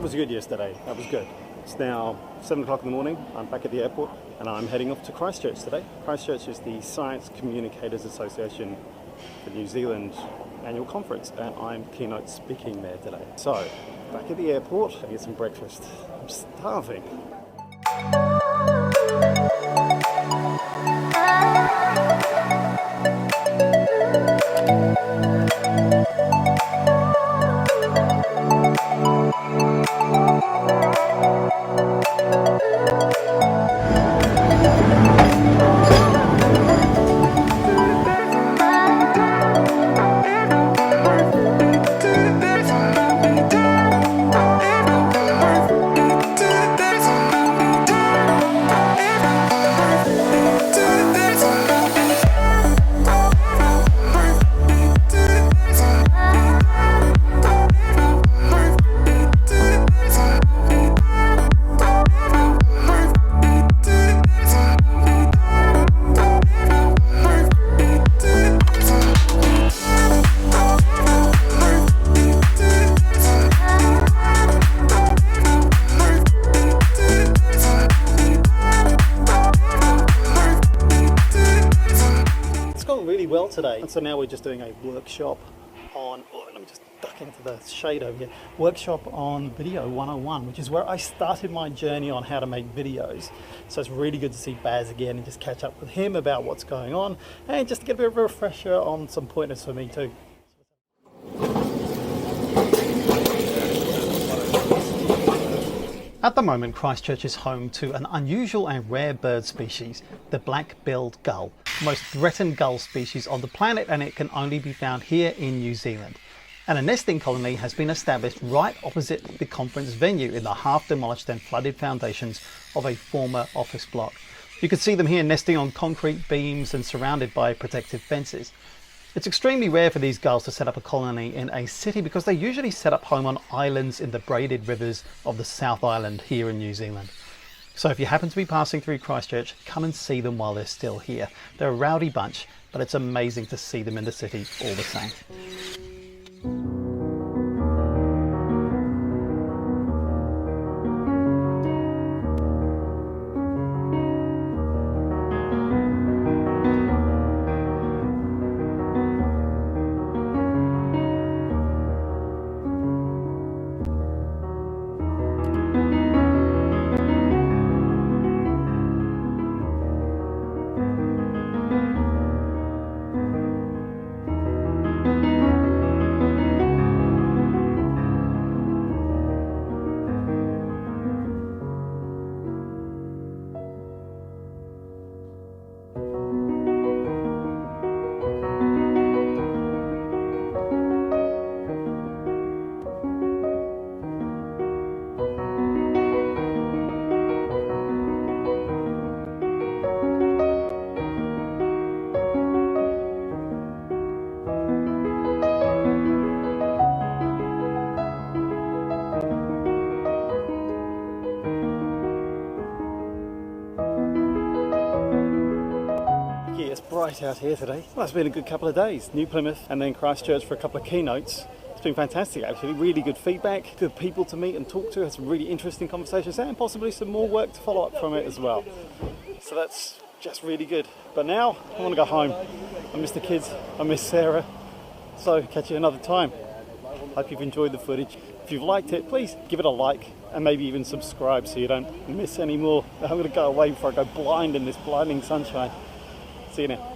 was good yesterday. That was good. It's now 7 o'clock in the morning. I'm back at the airport and I'm heading off to Christchurch today. Christchurch is the Science Communicators Association for New Zealand annual conference, and I'm keynote speaking there today. So, back at the airport to get some breakfast. I'm starving. Well today, and so now we're just doing a workshop on, let me just duck into the shade over here, workshop on Video 101, which is where I started my journey on how to make videos. So it's really good to see Baz again and just catch up with him about what's going on and just to get a bit of a refresher on some pointers for me too. At the moment, Christchurch is home to an unusual and rare bird species, the Black Billed Gull, the most threatened gull species on the planet, and it can only be found here in New Zealand. And a nesting colony has been established right opposite the conference venue in the half-demolished and flooded foundations of a former office block. You can see them here nesting on concrete beams and surrounded by protective fences. It's extremely rare for these gulls to set up a colony in a city because they usually set up home on islands in the braided rivers of the South Island here in New Zealand. So if you happen to be passing through Christchurch, come and see them while they're still here. They're a rowdy bunch, but it's amazing to see them in the city all the same. It's bright out here today. Well, it's been a good couple of days. New Plymouth and then Christchurch for a couple of keynotes. It's been fantastic actually, really good feedback, good people to meet and talk to, had some really interesting conversations and possibly some more work to follow up from it as well. So that's just really good. But now I want to go home. I miss the kids, I miss Sarah. So catch you another time. Hope you've enjoyed the footage. If you've liked it, please give it a like and maybe even subscribe so you don't miss any more. I'm going to go away before I go blind in this blinding sunshine. See you now.